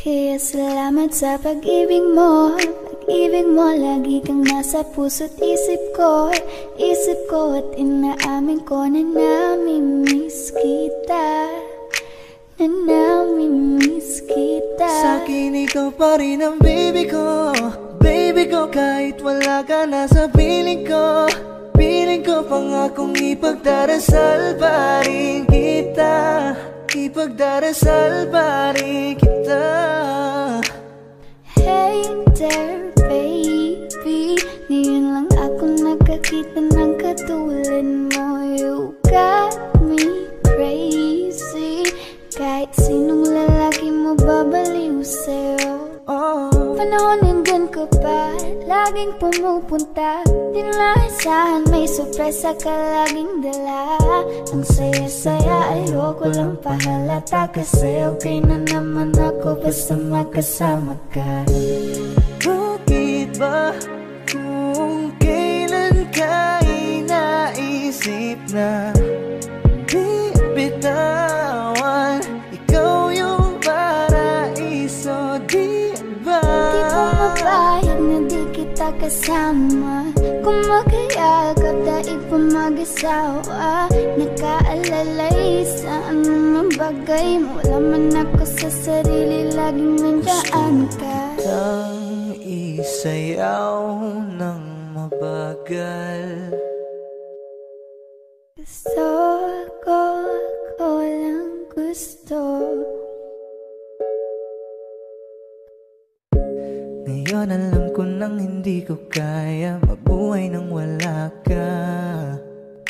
Kaya salamat sa pag-ibig mo. Pag-ibig mo, lagi kang nasa puso't isip ko. Isip ko at inaamin ko na namimiss kita. Na namimiss kita. Sa'kin ikaw pa rin ang baby ko. Baby ko, kahit wala ka na sa piling ko. Piling ko pangakong ipagdarasal pa rin kita. Ipagdarasal pa rin kita. Hey there baby, ngayon lang ako nakakita ng katulad mo. You got me crazy. Kahit sinong lalaki mo babaliw sa'yo. Panahon nandun ka pa, laging pumupunta. Di naasahan, may sorpresa ka laging dala. Ang saya-saya, ayoko lang pahalata. Kasi okay na naman ako basta magkasama ka. Bakit ba kung kailan ka inaisip na di bitawan? Ikaw yung paraiso, di ba? Di pumapayag na di kita kasama. Kung magkayagap daig pa mag-asawa. Nakaalalay sa anumang bagay. Wala man ako sa sarili, laging nandyan ka. Ang isayaw ng mabagal. Gusto ko, ako lang gusto. Ngayon alam ko nang hindi ko kaya mabuhay nang wala ka.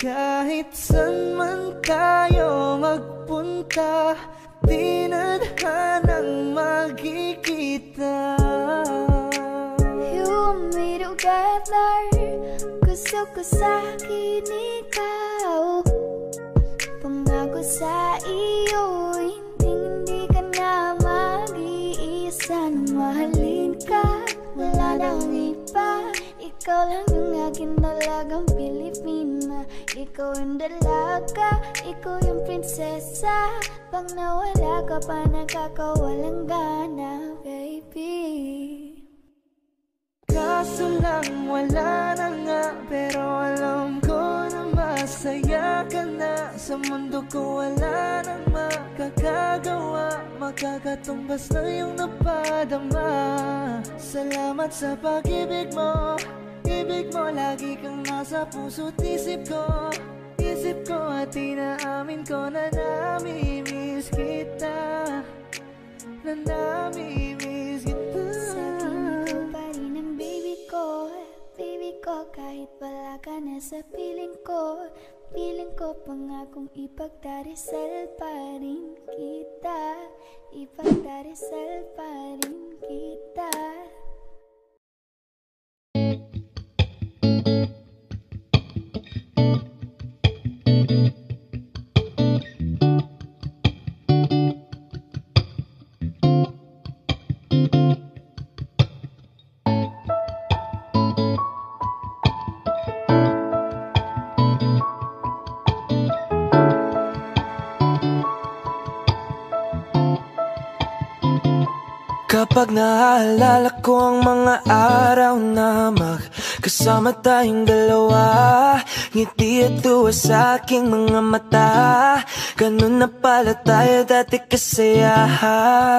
Kahit saan man tayo magpunta, di na hanang magkikita. You and me together, gusto ko sa'kin ikaw. Pangako sa iyo, hindi ka na mag-iisa. Na mahalin ka, wala nang iba. Ikaw lang yung aking dalagang Pilipina. Ikaw yung dalaga, ikaw yung prinsesa. Pag nawala ka pa, nakakawalang gana, baby. Kaso lang wala na nga, pero alam ko na masaya ka na. Sa mundo ko wala nang makakagawa. Makakatumbas na yung napadama. Salamat sa pag-ibig mo. Ibig mo, lagi kang nasa puso't isip ko. Isip ko at inaamin ko na namimiss kita. Na namimiss kita. Sabihin ko pa rin ang baby ko. Baby ko, kahit wala ka na sa piling ko. Piling ko pangakong ipagdarasal pa rin kita. Ipagdarasal pa rin kita. Kapag naaalala ko ang mga araw na magkasama tayong dalawa, ngiti at tuwa sa aking mga mata. Ganun na pala tayo dati kasaya.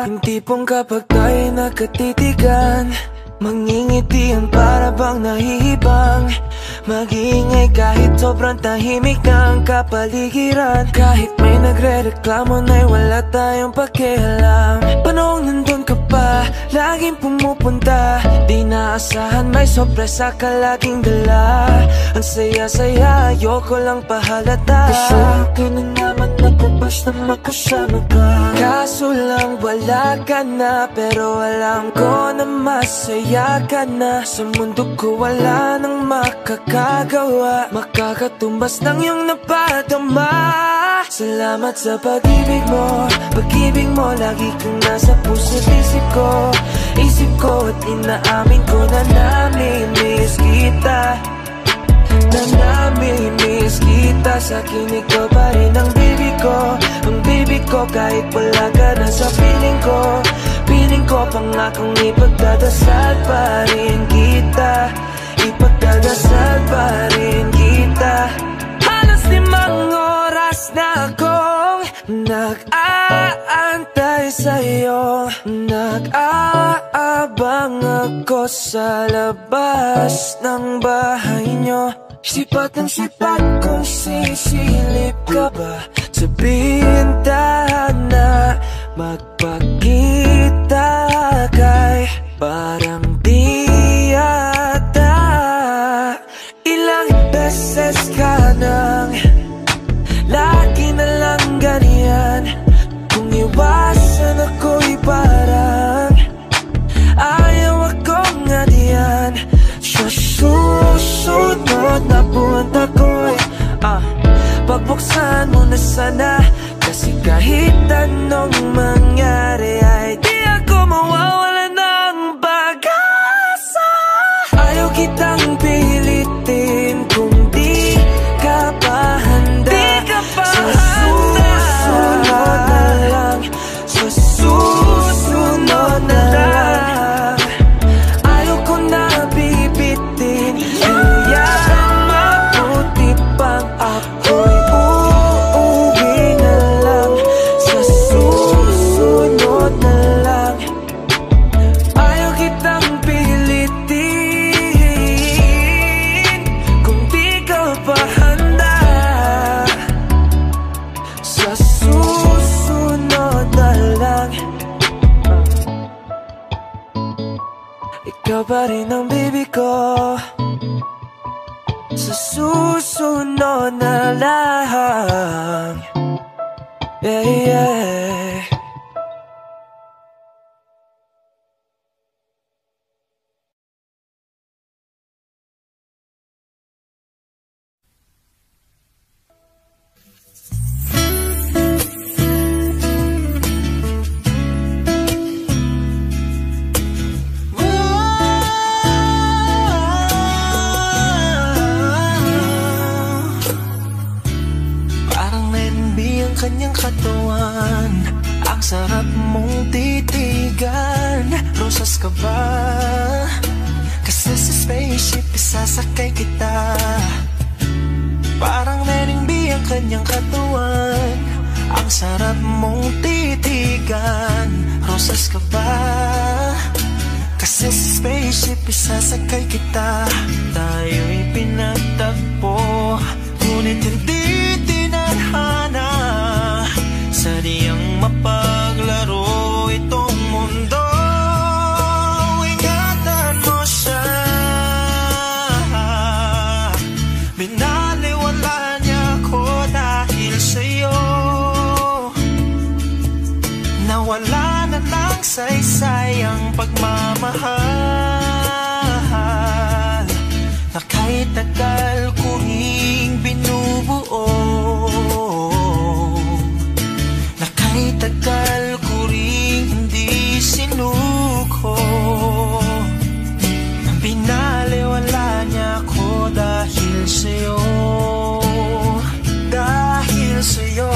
Yung tipong kapag tayo nagkatitigan, mangingitian para bang nahihibang. Mag-iingay kahit sobrang tahimik ang kapaligiran. Kahit may nagre-reklamo na'y wala tayong pakialam. Panahong nandun ka pa, laging pumupunta. Di naasahan, may sorpresa ka laging dala. Ang saya-saya, ayoko lang pahalata. Kasya ka na naman ako basta makasama ka. Kaso lang wala ka na, pero alam ko na masaya ka na. Sa mundo ko wala nang makakagawa. Makakatumbas ng iyong napadama. Salamat sa pag-ibig mo. Pag-ibig mo, lagi kang nasa puso't isip ko. Isip ko at inaamin ko na namimiss kita. Na namimiss kita. Sa'kin ikaw pa rin ang baby ko. Ang baby ko kahit wala ka na sa piling ko. piling ko pangakong ipagdadasal pa rin kita. Ipagdadasal pa rin kita. Halos 5 oras na akong nag-aantay sa'yo. Nag-aabang ako sa labas ng bahay nyo. Sipat ng sipat kung sisilip ka ba sa bintana. Magpakita kay parang di yata. Ilang beses ka nang lagi na lang ganyan. Kung iwasan ako'y parang ayaw akong ngadiyan. Sa susunod na punta ko'y pagbuksan mo na sana. Kasi kahit anong mangyari ay di ako mawawala ng pag-asa. Ayaw kitang pilitin kung di ka pa handa. Sa susunod na lang, sa susunod na lang. Ayaw ko na bibitin, kaya mabuti pang ako'y uuwi na lang. Sa susunod na lang. Ayaw kitang pilitin kung di ka pa handa. Sa susunod na lang. Ikaw pa rin ang baby ko. Sa susunod na lang. Yeah, yeah. Kanyang katawan, ang sarap mong titigan. Rosas ka ba? Kasi sa spaceship isasakay kita. Parang Lening B ang kanyang katawan, ang sarap mong titigan. Rosas ka ba? Kasi sa spaceship isasakay kita. Tayo'y pinagtagpo, ngunit hindi tinadhana. Sadyang mapaglaro itong mundo. Ingatan mo siya. Binaliwala niya ako dahil sa'yo. Nawala na lang saysay ang pagmamahal na kahit tagal ko ring binubuo. Tagal ko rin hindi sinuko. Binaliwala niya ako dahil sa'yo. Dahil sa'yo.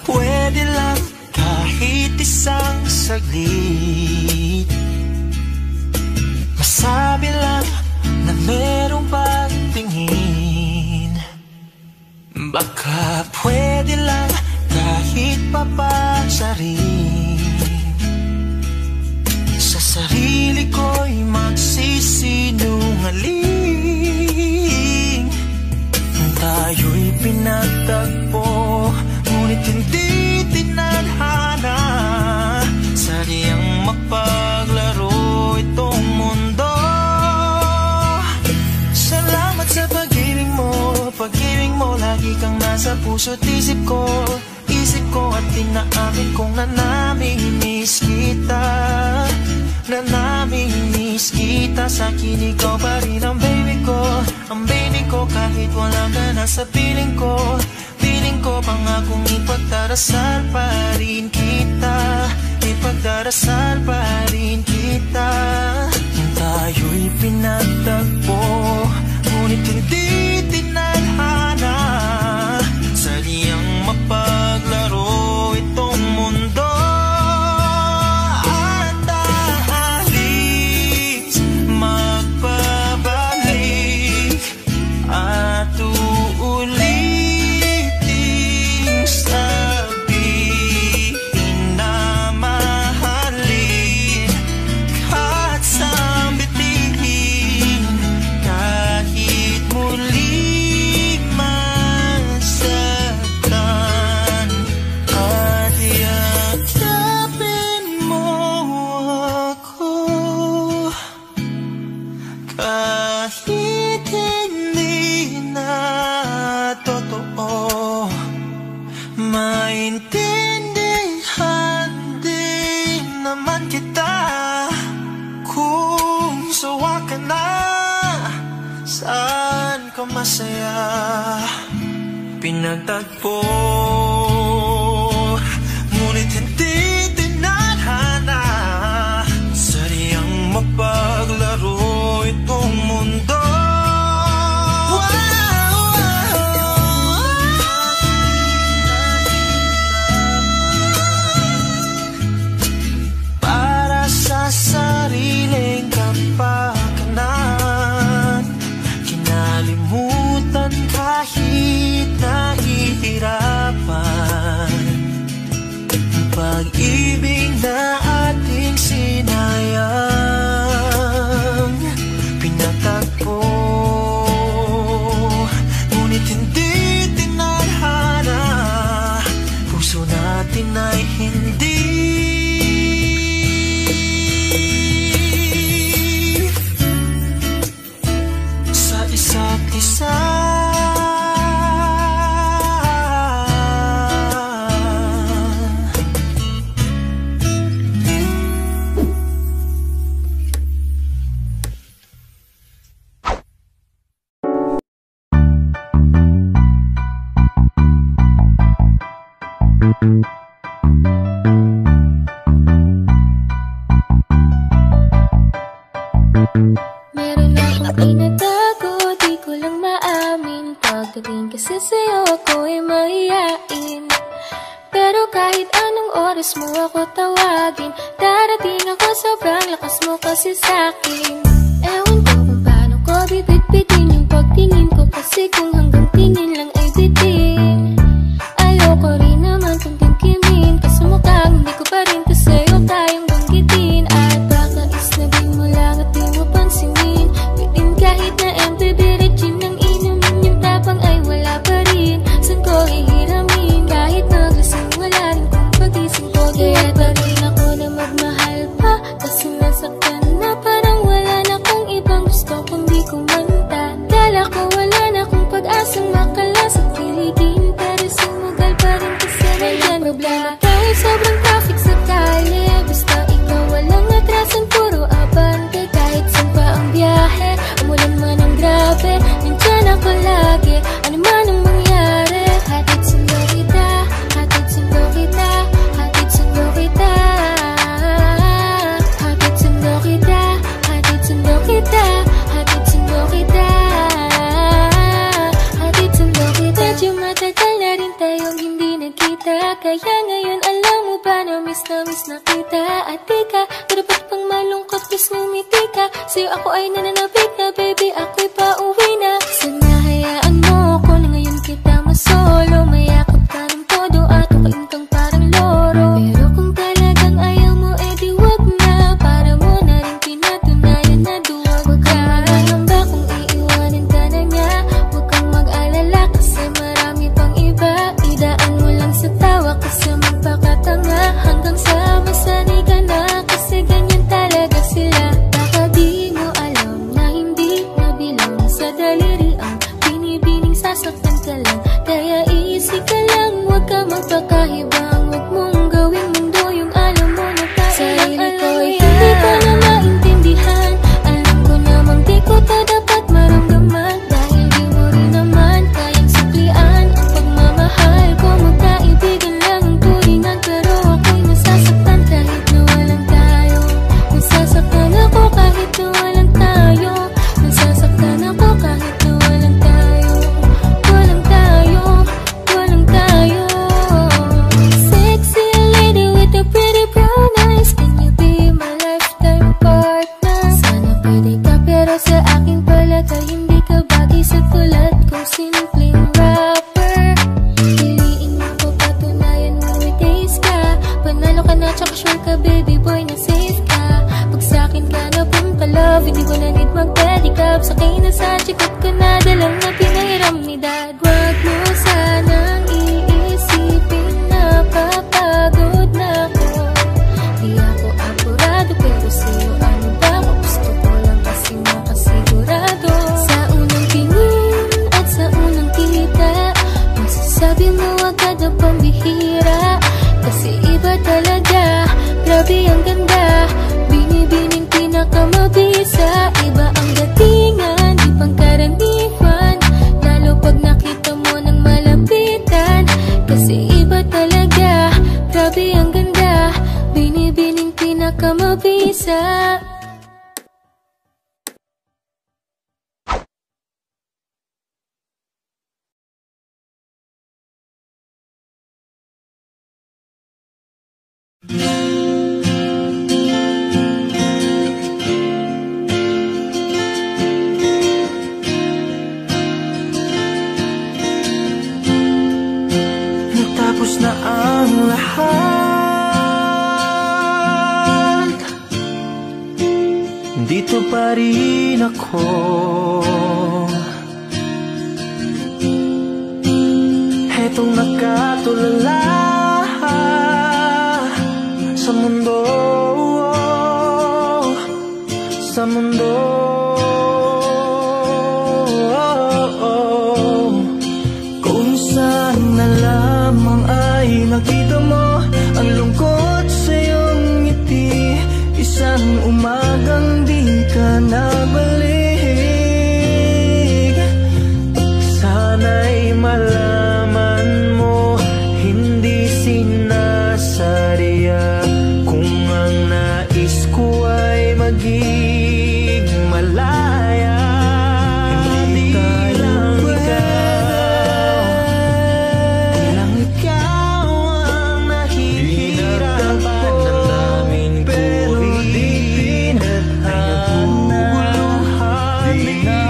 Pwede lang kahit isang saglit, masabi lang na merong pagtingin. Baka pwede lang kahit papasarin, sa sarili ko'y magsisinungaling. Tayo'y pinagtagpo, ngunit hindi tinadhana. Sadyang mapaglaro itong mundo. Salamat sa pag-ibig mo, lagi kang nasa puso't isip ko. Isip ko at tinaamin kong nanamimiss kita. Nanamimiss kita. Sa'kin ikaw pa rin ang baby ko. Ang baby ko kahit wala ka na sa piling ko. Piling ko pangakong ipagdarasal pa rin kita. Ipagdarasal darasal pa rin kita. Tayo'y pinagtagpo, ngunit hindi tinadhana. Sadyang mapaglaro itong mundo. At aalis, magpabalik, at uuliting sabihin na mahalin. Kahit sambitin, kahit muling masaktan, at yakapin mo ako. Kahit hindi na totoo, maintindihan din naman kita. Kung sawa ka na, saan ka masaya? Pinagtagpo, ngunit hindi tinadhana. Sadyang mapaglaro itong mundo. Para sa sariling kapakanan, kinalimutan kahit nahihirapan. Pag-ibig na ating sinayang, pinatagpo, ngunit hindi tinadhana. Puso natin ay hindi sa isa't isa. Meron akong tinatago, di ko lang maamin. Pagdating kasi sa'yo ako'y mahihain. Pero kahit anong oras mo ako tawagin, darating ako, sobrang lakas mo kasi sa'kin. Ewan ko kung paano ko bibit-bitin yung pagtingin ko, kasi kung hanggang tingin lang ay bitin. Ayoko rin naman kung timkimin, kasi mukhang hindi ko pa rin to sa'yo kayang banggitin. At baka isnabing mo lang at di mo pansinin, bitin kahit na empty virgin ng inumin, yung tapang ay wala pa rin. San ko hihiramin, kahit naglasing wala rin kung pagising ko. Kaya pa rin ako na magmahal pa, kasi nasaktan na parang wala na kung ibang gusto kundi kumanta. Dala ko wala na kung pag-asang makalas at kiligin, pero sumugal pa rin kasi nandyan. Problema tayo, sobrang traffic sa kalye, basta ikaw walang atrasan, puro abante. Kahit saan pa ang biyahe, umulan man ang grabe, nandyan ako lagi, ano man ang mangyari. Hatid sundo kita, hatid sundo kita, hatid sundo kita, hatid sundo kita, hatid sundo kita, hatid sundo kita, hatid sundo kita. Medyo matagal na rin tayong hindi nagkita, kaya ngayon alam mo ba na miss na kita. At di ka dapat pang malungkot, please ngumiti ka. Sa'yo ako ay nananabik na, baby, ako'y pauwi na. Sana hayaan mo ko na ngayon kita masolo, mayakap ka ng todo at ukain kang parang loro. Pero kung talagang ayaw mo, edi wag na, para mo na rin pinatunayan na duwag. Huwag kang mag-alamba kung iiwanan ka na niya, huwag kang mag-alala kasi marami pang iba. Idaan mo lang sa tawa kasi magpakatanga, hanggang sa masanay ka na, kasi ganyan talaga sila. Baka di mo alam na hindi nabilang sa daliri ang Tapos ako'y nasa chikot ko na dalang na pinahiram ni dad. Wag mo sanang iisipin na papagod na ako. Di ako apurado pero sa'yo ano ba ako? Gusto ko lang kasi makasigurado. Sa unang tingin at sa unang kita, masasabi mo agad na pambihira. Kasi iba talaga, grabe ang ganda. Binibining pinakamabisa. Iba ang datingan, di pangkaraniwan. Lalo pag nakita mo ng malapitan. Kasi iba talaga, grabe ang ganda. Binibining pinakamabisa. Natapos na ang lahat, dito pa rin ako. Hetong nakatulala sa mundo, sa mundo. Kung saan na lamang ay nakita mo ang lungkot sa iyong ngiti. Isang umagang di ka nabalik. Sana'y malaman mo, hindi sinasadya. Kung ang nais ko ay maging malaya, hindi lang ikaw ang nahihirapan ng daming pero di pinaguguluhan. Di na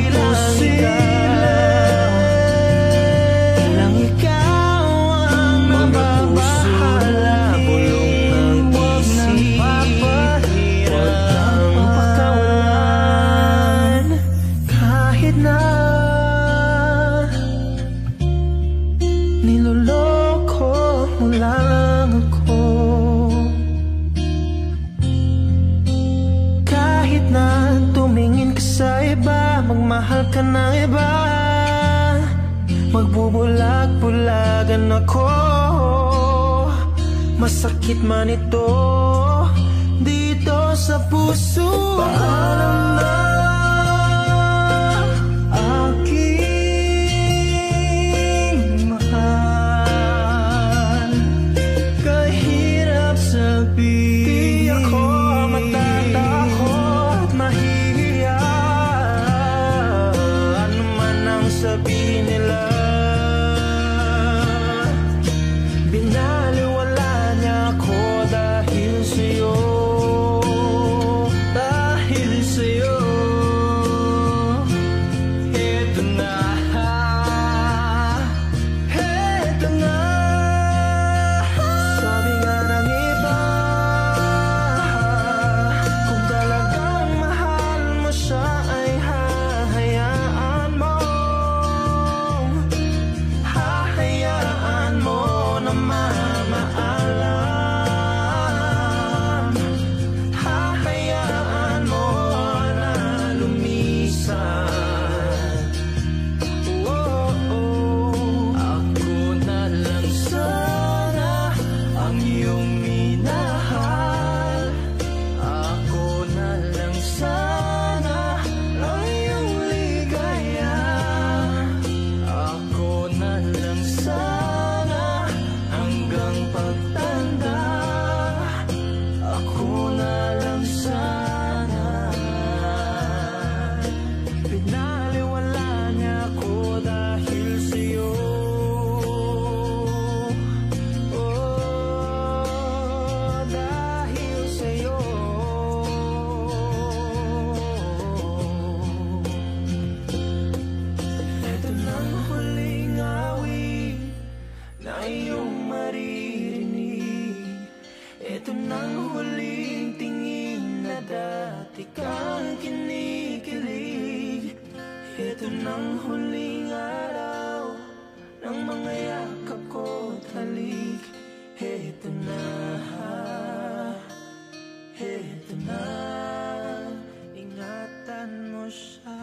lang ikaw ang mababahala. Bulong ng isip, wag kang pakawalan. Kahit na niloloko mo lang ako, kahit na tumingin ka sa iba, magmahal ka ng iba, magbubulag-bulagan ako. Masakit man ito dito sa puso. Paalam na aking mahal, kahirap sabihin. Di ako matatakot, mahihiya. Ano man ang sabihin nila, binaliwala niya ako dahil sa'yo. Dahil sa'yo, eto na, eto na. Sabi nga ng iba, kung talagang mahal mo siya ay hahayaan mo. Hahayaan mo na mamaalam. Hahayaan mo na lumisan. Ako na lang sana ang iyong minahal. Ako na lang sana ang iyong ligaya. Ako na lang sana hanggang pagtanda. Ako na lang sana. Pinaliwala niya ako dahil sa'yo. Dahil sa'yo. Ito nang huling awit na iyong maririnig. Ito nang huling tingin na dati kang kinikilig. Ito ng huling araw ng mga yakap ko't halik. Ito na, ito na, ingatan mo siya.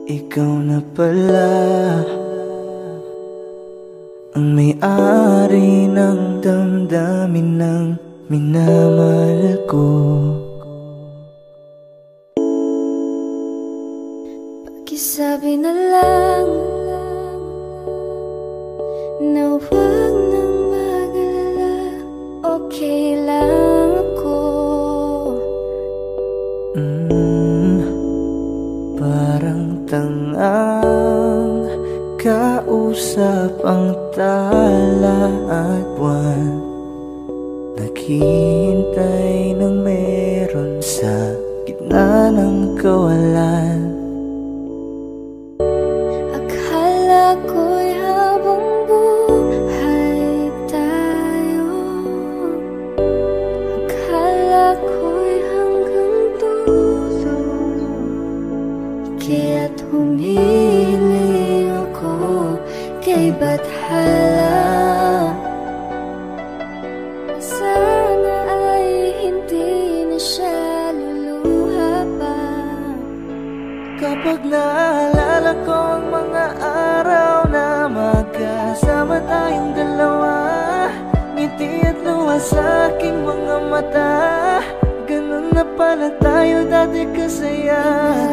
Ikaw na pala ang may-ari ng damdamin ng minamahal ko. Pakisabi na lang na huwag nang mag-alala, okay lang ako. Parang tangang kausap ang tala at buwan, naghihintay ng meron sa gitna ng kawalan. Akala ko'y habang buhay tayo, akala ko'y hanggang dulo, kaya't humiling ako kay Bathala. Sana ay hindi na siya luluha pa. Kapag naalala ko ang mga araw na magkasama tayong dalawa, ngiti at luha sa aking mga mata, ganun na pala tayo dati kasaya.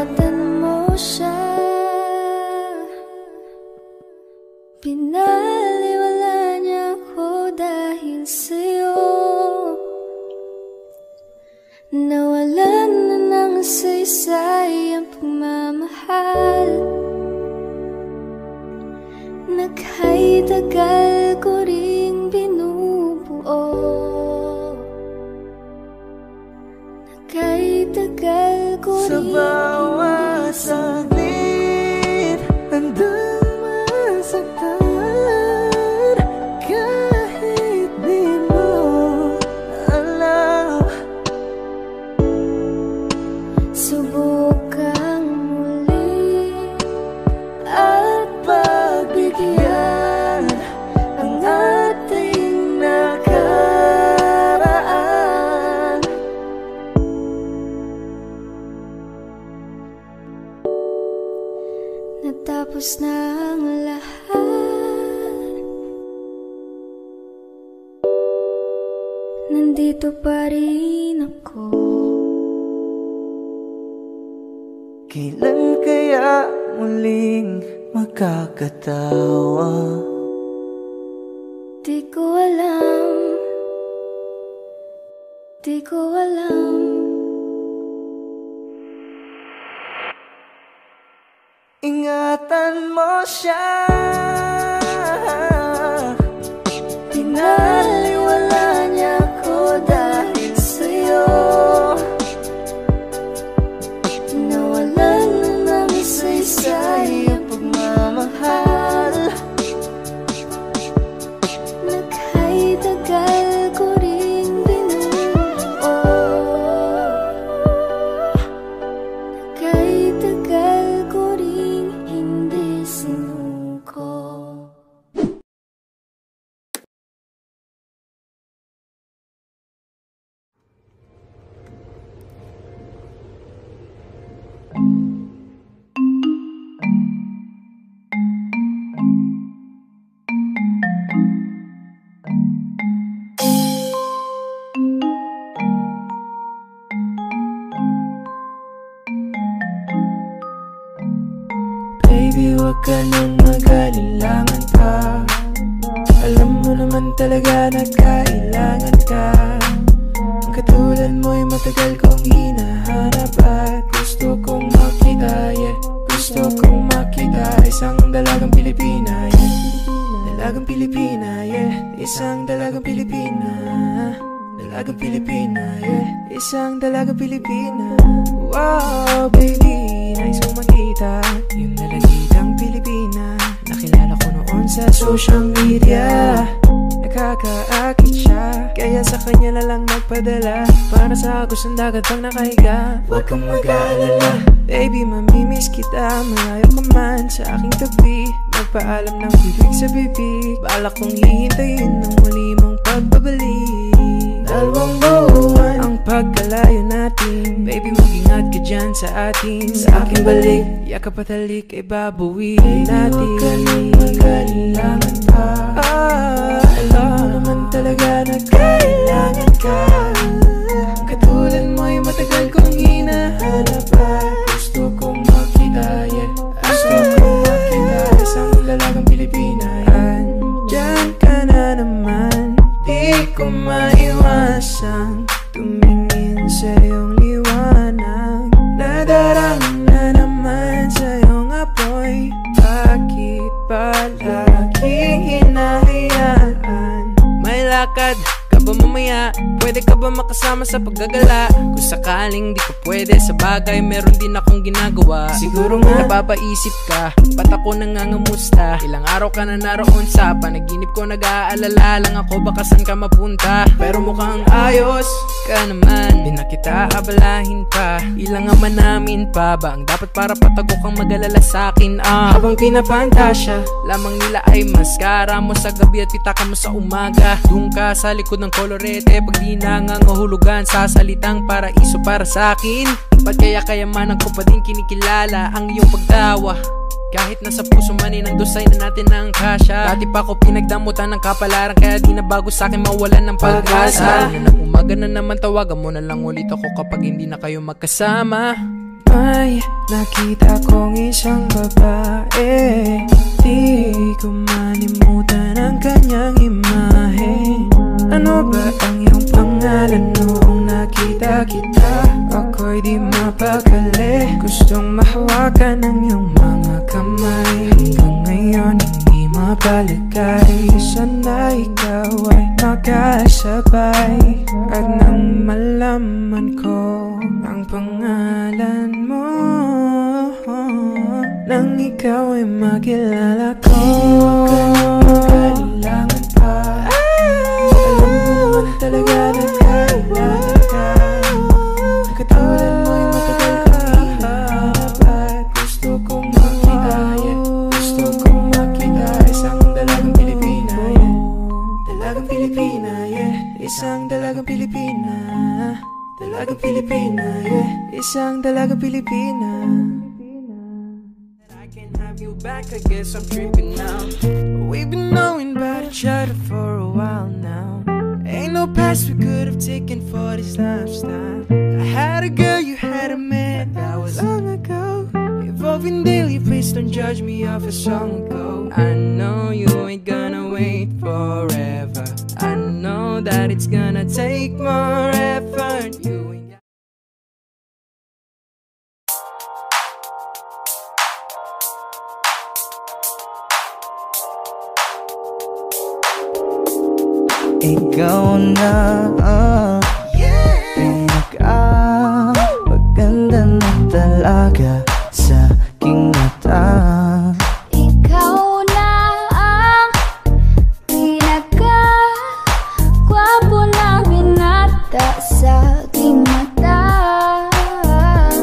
Ingatan mo siya, pinaliwala niya ako dahil sa'yo. Nawalan na ng saysay ang pagmamahal, naghay-tagal ko ring binubuo, naghay-tagal ko Sa ring bawat saglit, handang masaktan, kahit di mo alam. subukang muli at pagbigyan ang ating nakaraan. Natapos na ang lahat, nandito pa rin ako. Kailan kaya muling magkakatawa? Di ko alam, di ko alam. Ingatan mo siya, Pinaliwala niya ako dahil sa'yo. Nawalan na ng saysay ang pagmamahal, naghay-tagal ko ring binuo, naghay-tagal ko ring hindi sinuko. baby, wag ka nang mag-alilangan pa. Alam mo naman talaga na kailangan ka. Ang katulad mo'y matagal kong hinahanap at gusto kong makita, yeah. Gusto kong makita isang dalagang Pilipina, yeah. Dalagang Pilipina, yeah. Isang dalagang Pilipina, dalagang Pilipina, yeah. Isang dalagang Pilipina. Wow, baby, nais kong makita yung dalagitang Pilipina. Nakilala ko noon sa social media. Nakakaakit siya, kaya sa kanya na lang nagpadala. Para sa agos ng dagat pang nakahiga. Huwag kang mag-aalala, baby, mamimiss kita. Malayo ka man sa aking tabi, magpaalam ng bibig sa bibig. Balak kong hihintayin ng muli mong pagbabalik. Dalawang buwan ang pagkalayo natin, baby, mag-ingat ka dyan sa atin. Sa aking balik, yakap at halik ay babawiin natin. Huwag ka nang mag-alilangan pa. Alam mo naman talaga na kailangan ka. Katulad mo'y matagal kong hinahanap at gusto kong makita, yeah. Gusto kong makita isang dalagang Pilipina. Andyan ka na naman, di ko maiwasang tumingin sa iyong liwanag. Nadarama na naman sa iyong apoy. Bakit palaging hinahayaan? May lakad ka ba mamaya? Pwede ka ba makasama sa paggagala? Kung sakaling di ka pwede sa bagay, meron din akong ginagawa. Siguro nga napapaisip ka, ba't ako nangangamusta? Ilang araw ka na naroon sa panaginip ko, nag-aalala lang ako baka saan ka mapunta. Pero mukhang ayos ka naman, di na kita abalahin pa. Ilang naman namin pa ba ang dapat para patago kang mag-alala sa'kin? Habang pinapantasya lamang nila ay maskara mo sa gabi at pitaka mo sa umaga. Doon ka sa likod ng kolorete, pag di nangangahulugan sa salitang paraiso para sa'kin. Ba't kaya kayamanan ko pa din kinikilala ang iyong pagtawa? Kahit nasa puso man ng dosay na natin ang kasya. Dati pa ko pinagdamutan ng kapalaran, kaya di na bago sa'kin mawalan ng pag-asa. Ng umaga na naman, tawagan mo na lang ulit ako kapag hindi na kayo magkasama. May nakita kong isang babae, di ko manimutan ang kanyang imahe. Ano ba ang iyong pangalan noong nakita kita? Ako'y di mapakali, gustong mahawakan ang iyong mga kamay. Hanggang ngayon hindi mapalagay, sana ikaw ay makasabay. At nang malaman ko ang pangalan mo, nang ikaw ay makilala ko. Kailangan pa, alam mo naman talaga na kailangan ka. Katulad mo'y matagal kong hinahanap at gusto kong makita, yeah. Gusto kong makita isang dalagang Pilipina, yeah. Dalagang Pilipina, yeah. Isang dalagang Pilipina. Dalagang Pilipina, yeah. Isang dalagang Pilipina. I can't have you back, I guess I'm tripping now. We've been knowing about each other for a while now. Ain't no past we could have taken for this lifestyle. I had a girl, you had a man, that was long ago. Evolving daily, please don't judge me off a song ago. I know you ain't gonna wait forever. I know that it's gonna take more effort. You ain't got ikaw na maganda na talaga sa aking mata. Ikaw na ang pinaka-gwapo na binata sa aking mata.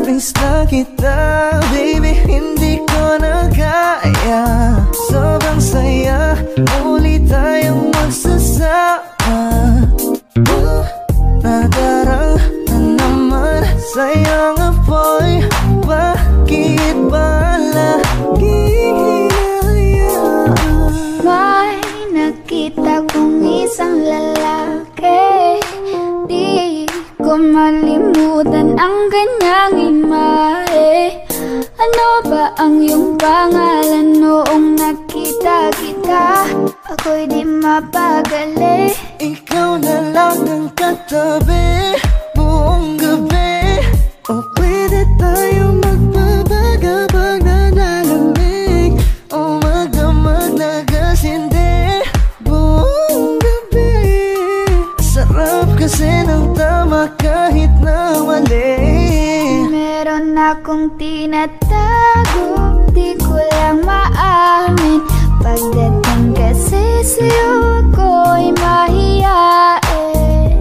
Miss na kita, baby, hindi ko na kaya. Sobrang saya, muli tayong magsasama. Nadarang na naman sa iyong apoy. Bakit ba laging hinahayaan? May nakita kong isang lalaki, di ko malimutan ang kanyang imahe. Ano ba ang iyong pangalan noong nakita kita? Ako'y di mapagali. Ikaw na lang ang katabi buong gabi. O pwede tayo magbabaga pag nanalamig, o magdamag na gasindi buong gabi. Sarap kasi tinatago, di ko lang maamin. Pagdating kasi sa'yo ako'y mahiyain.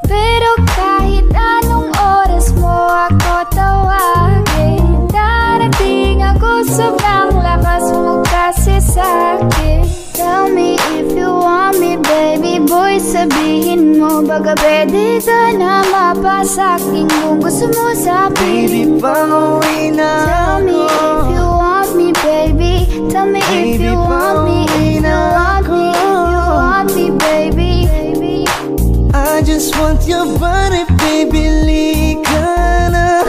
Pero kahit anong oras mo ako tawagin, darating ako, sobrang lakas mo kasi sa'kin. Tell me if you want me, baby boy, sabihin mo. Baga pwede ka na mapasaking kung gusto mo sa Baby, pauwi na Tell me if you want me, baby. Tell me if you want me, if you want me, if you want me, baby. I just want your body, baby, lika na.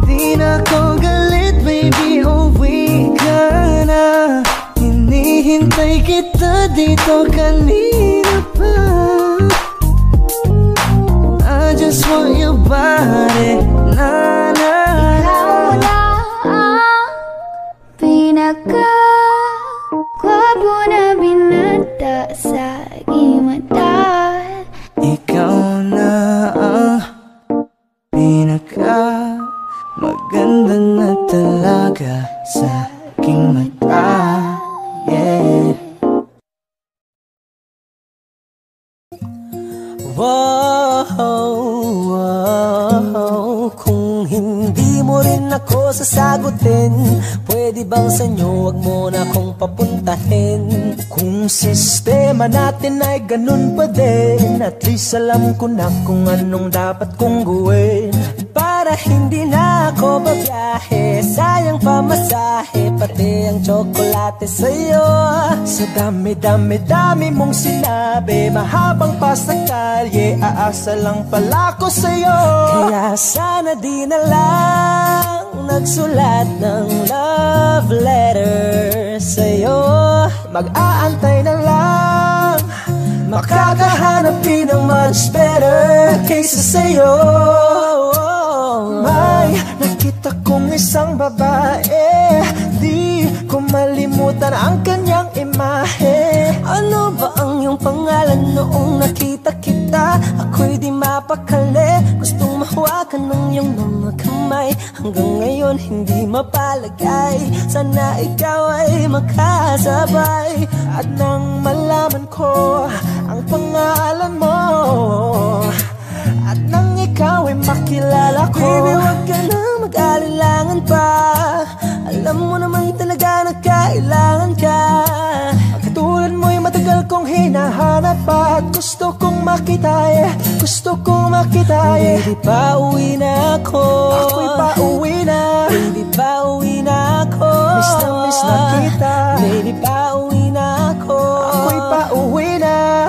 Di na ko galit, baby, uwi ka na. Hinihintay kita dito kanina pa. I just want your body, na na na. Ikaw na ang pinaka-gwapo na binata sa aking mata. Ikaw na ang pinaka maganda na talaga sa aking mata. Yeah. Wow, kung hindi mo rin ako sasagutin, pwede bang sanyo wag mo na akong papuntahin? Kung sistema natin ay ganun pa din, at least alam ko na kung anong dapat kong gawin. Para hindi na ako babiyahe, sayang pamasahe, pati ang tsokolate sa'yo. Sa dami-dami-dami mong sinabi, mahabang pa sa kalye, aasa lang pala ko sa'yo. Kaya sana di na lang nagsulat ng love letter sa'yo. Mag-aantay na lang, makakahanap din ng much better kaysa sa'yo. May nakita kong isang babae, di ko malimutan ang kanyang imahe. Ano ba ang iyong pangalan noong nakita kita? Ako'y di mapakali, gustong mahawakan ng iyong mga kamay. Hanggang ngayon hindi mapalagay, sana ikaw ay makasabay. At nang malaman ko ang pangalan mo, at nang ikaw ay makilala ko, baby, wag ka na mag-alilangan pa. Alam mo naman talaga na kailangan ka. Ang katulad mo'y matagal kong hinahanap pa, at gusto kong makita, gusto kong makita, Baby, pauwi na ako. Ako'y pauwi na. Baby, pauwi na ako. Miss na kita. Baby, pauwi na ako. Ako'y pauwi na.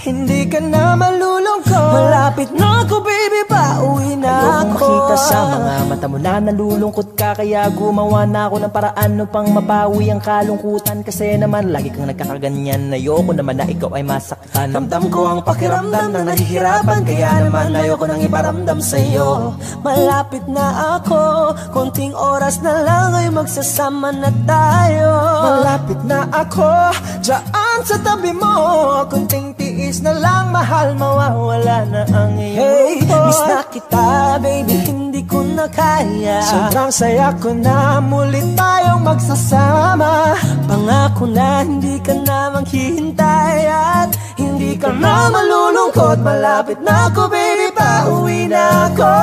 Hindi ka na malulungkot. Malapit na ako, baby, pauwi na ako. Makita sa mga mata mo na nalulungkot ka, kaya gumawa na ako ng paraan upang mapawi ang kalungkutan. Kasi naman lagi kang nagkakaganyan, ayoko naman na ikaw ay masaktan. Ramdam ko ang pakiramdam ng nahihirapan, kaya naman ayoko nang iparamdam sa'yo. Malapit na ako, konting oras na lang ay magsasama na tayo. Malapit na ako, dyan sa tabi mo, konting tiis na lang, mahal, mawawala na ang iyong miss na kita, baby, hindi ko na kaya. Sobrang saya ko na muli tayong magsasama. Pangako na hindi ka na maghihintay, at hindi ka na malulungkot. Malapit na ako, baby, pauwi na ako.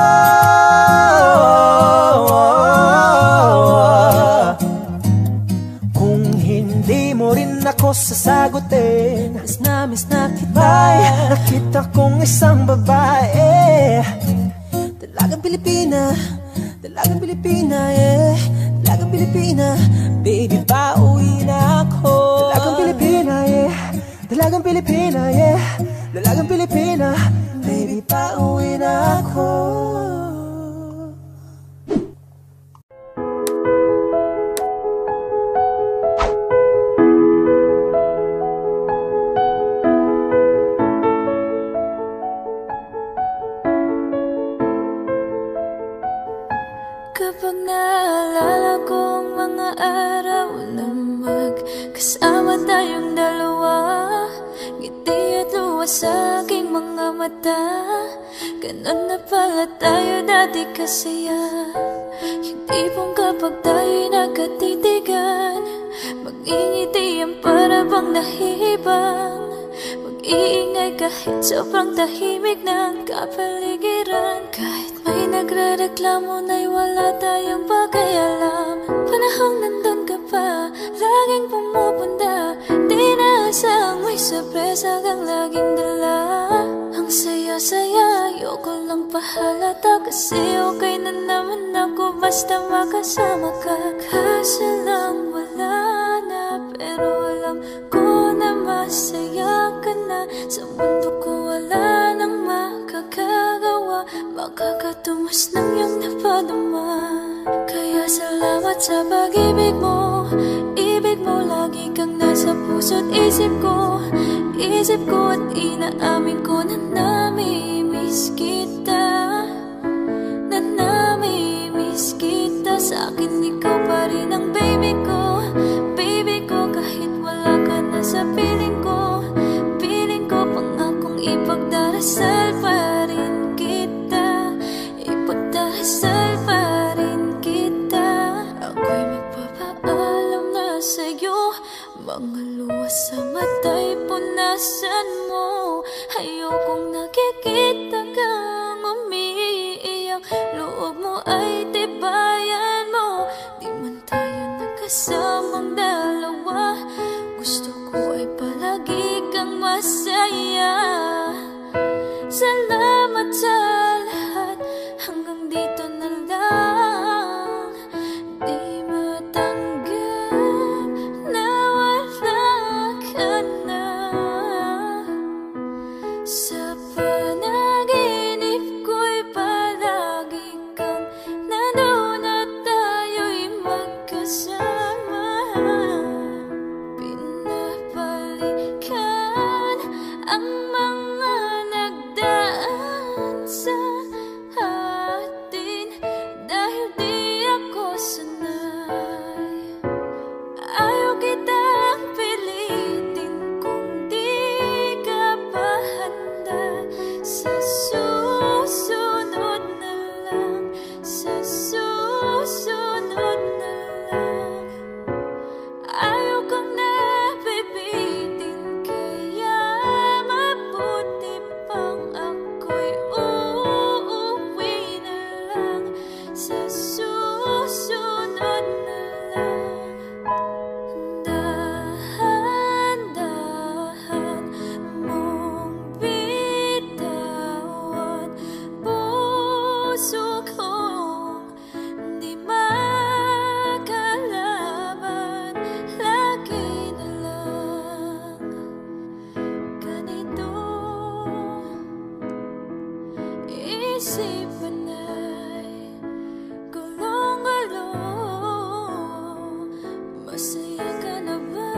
Kung hindi mo rin ako sasagutin, miss na kita. May nakita kong isang babae, dalagang Pilipina, dalagang Pilipina, yeah. Dalagang Pilipina, baby, pauwi na ako. Dalagang Pilipina, yeah. Dalagang Pilipina, yeah. Dalagang Pilipina, baby, pauwi na ako. Kapag naalala ko ang mga araw na magkasama tayong dalawa, ngiti at luha sa aking mga mata. Ganun na pala tayo dati kasaya. Yung tipong kapag tayo'y nagkatitigan, mag-ingitian para bang nahihibang, mag-iingay kahit sobrang tahimik ng kapaligiran. Kahit may nagre-reklamo na'y wala tayong pakialam. Panahong nandun ka pa, laging pumupunta, di naasang may sorpresa kang laging dala. Ang saya-saya, ayoko lang pahalata, kasi okay na naman ako basta makasama ka. Kaso lang wala na, pero alam ko na masaya ka na. Sa mundo ko wala nang makakagawa, makakatumas ng iyong napadama. Kaya salamat sa pag-ibig mo, ibig mo lagi kang nasa puso't isip ko. Isip ko at inaamin ko na namimiss kita, na namimiss kita. Sa akin ikaw pa rin ang baby ko, baby ko. Kahit wala ka na sa piling ko, piling ko. Pangakong ipagdarasal pa rin kita, ipagdarasal pa rin kita. Ako'y magpapaalam na sa'yo, mga luha sa mata'y punasan mo. Ayokong nakikita kang umiiyak, loob mo ay tibayan mo. Di man tayo nagkasamang dalawa, gusto ko ay palagi kang masaya. Salamat sa lahat, hanggang dito na lang. Di matanggap na wala ka na. Sa panaginip ko'y palagi kang nandun at tayo'y magkasama. Pinabalikan ang mga nagdaan sa atin, dahil di ako sanay. Ayaw kitang pilitin kung di ka pa handa. Sa susunod na lang, sa susunod na lang. Ayaw kang nabibitin, kaya mabuti pang ako'y uuwi na lang. Sa susunod na lang. Dahan-dahan mong bitawan, puso kong di makalaban. Lagi na lang ganito, isipan ay gulong-gulong. Masaya ka na ba?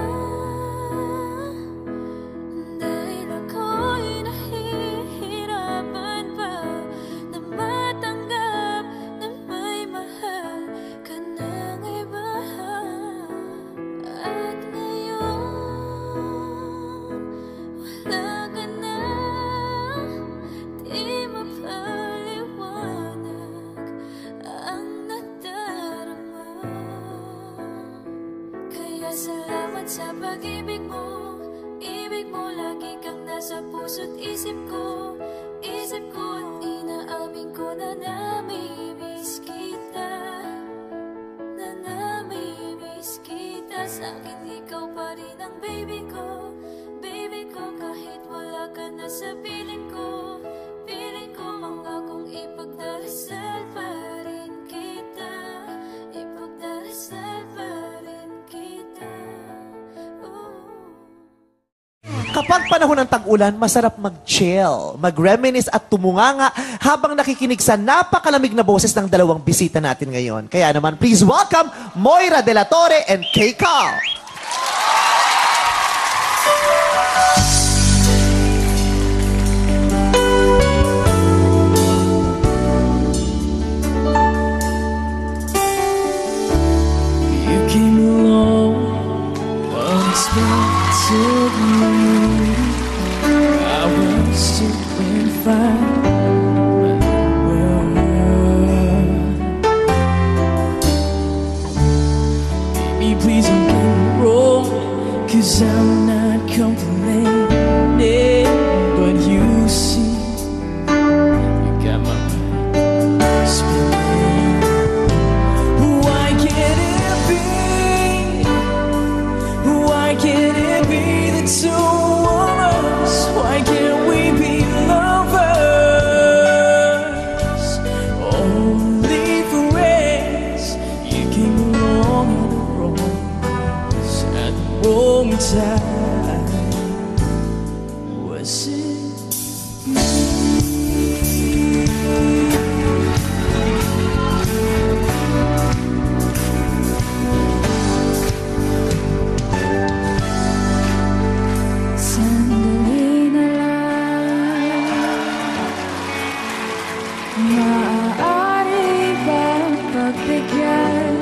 Dahil ako'y nahihirapan pa na matanggap na may mahal ka ng iba. At ngayon wala ka na, di mapaliwanag ang nadarama. Kaya salamat sa pag-ibig mo, ibig mo lagi kang nasa puso't isip ko. Isip ko at inaamin ko na namimiss kita, na namimiss kita. Sa akin ikaw pa rin ang baby ko, baby ko. Kahit wala ka na sa piling ko, piling ko. Mangakong ipagdarasal pa rin kita, ipagdarasal pa rin kita. Kapag panahon ng tag-ulan, masarap mag-chill, mag-reminisce at tumunganga habang nakikinig sa napakalamig na boses ng dalawang bisita natin ngayon. Kaya naman, please welcome Moira De La Torre and Kay Carl. You came along unexpectedly. I was doing fine. Was it you? Sandali na lang, maaari bang pagbigyan?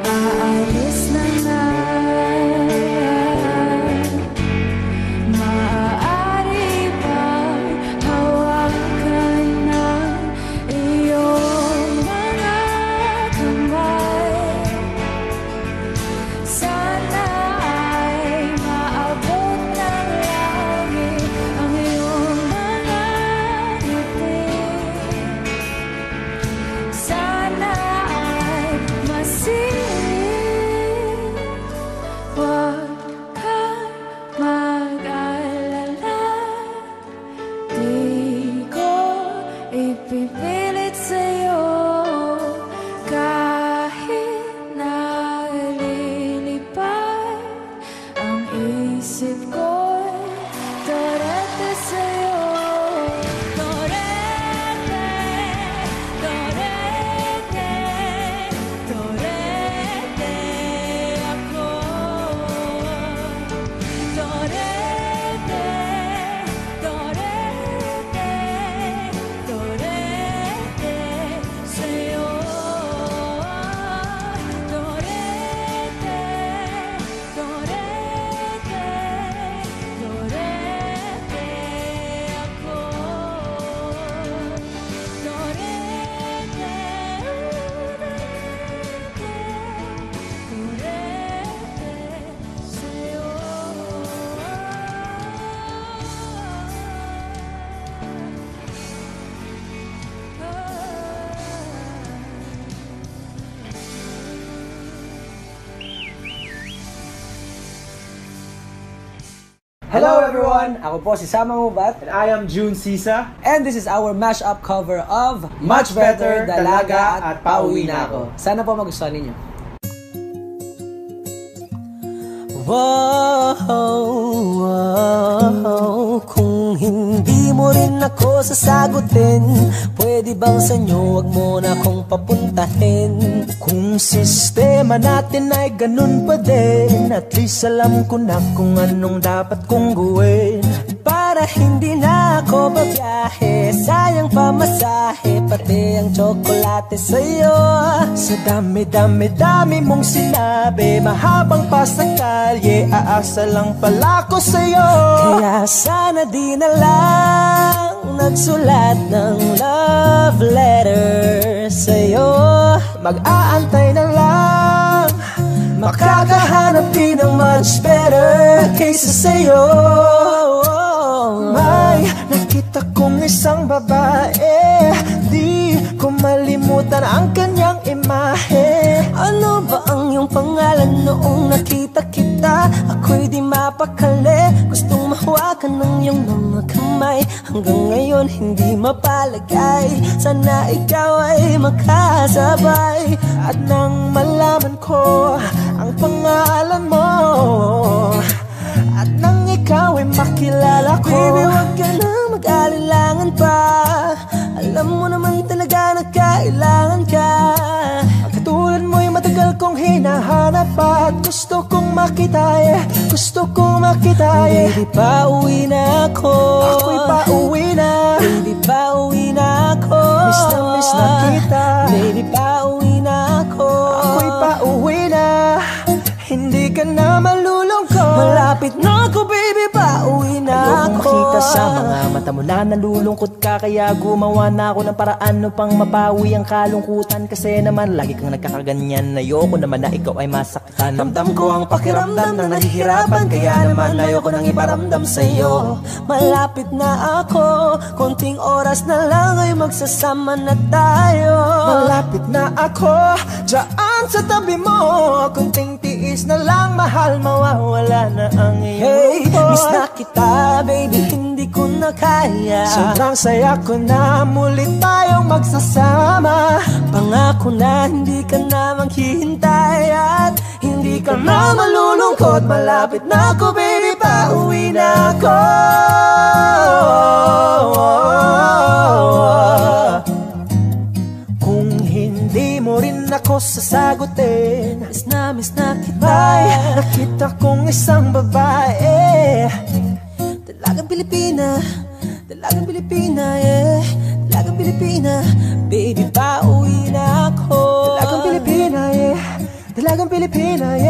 Aalis na nga. Maaari bang hawakan ng iyong mga kamay? Sana ay maabot ng langit ang iyong mga ngiti. Sana ay masilip. Huwag kang mag-alala, di ko ipipilit sa'yo kahit nalilipad ang isip ko'y torete sa'yo. Torete, torete, torete ako. Torete, torete, torete sa'yo. Torete, torete, torete ako. Hello everyone! Ako po si Sama Mubat. And I am June Sisa. And this is our mashup cover of Much Better, Dalaga at Pauwi Na Ako. Sana po magustuhan ninyo. Wow, kung hindi mo rin ako sasagutin, pwede bang sa inyo wag mo na akong papuntahin? Kung sistema natin ay ganun pa din, at least alam ko na kung anong dapat kong gawin. Para hindi na ako babiyahe, sayang pamasahe, pati ang tsokolate sa'yo. Sa dami-dami-dami mong sinabi, mahabang pa sa kalye, aasa lang pala ko sa'yo. Kaya sana di na lang nagsulat ng love letter sa'yo. Mag-aantay na lang, makakahanap din ng much better kaysa sa'yo. May nakita kong isang babae, di ko malimutan ang kanyang imahe. Ano ba ang iyong pangalan noong nakita kita? Ako'y di mapakali, gustong mahawakan ng iyong mga kamay. Hanggang ngayon hindi mapalagay, sana ikaw ay makasabay. At nang malaman ko ang pangalan mo, at nang ikaw ay makilala ko, baby, wag ka na mag-alilangan pa. Alam mo naman talaga na kailangan ka. Katulad mo'y matagal kong hinahanap at gusto kong makita, gusto kong makita. Baby, pauwi na ako. Ako'y pauwi na. Baby, pauwi na ako. Miss na kita. Baby, pauwi na ako. Ako'y pauwi na. Hindi ka na malulungkot. Malapit na ako, baby, pauwi na ako. Makita sa mga mata mo na nalulungkot ka, kaya gumawa na ako ng paraan upang mapawi ang kalungkutan. Kasi naman lagi kang nagkakaganyan, ayoko naman na ikaw ay masaktan. Ramdam ko ang pakiramdam na nahihirapan, kaya naman ayoko nang iparamdam sa'yo. Malapit na ako, konting oras na lang ay magsasama na tayo. Malapit na ako, dyan sa tabi mo, konting tiis na lang, mahal, mawawala na ang iyong miss na kita, baby, hindi ko na kaya. Sobrang saya ko na muli tayong magsasama. Pangako na hindi ka na maghihintay at hindi ka na malulungkot. nalulungkot, malapit na ako, baby, pauwi na ako. Kung hindi mo rin ako sasagutin, miss na kita. Nakita kong isang babae, dalagang Pilipina, yeah. Dalagang Pilipina, baby, pauwi na ako. Dalagang Pilipina, yeah. Dalagang Pilipina, yeah.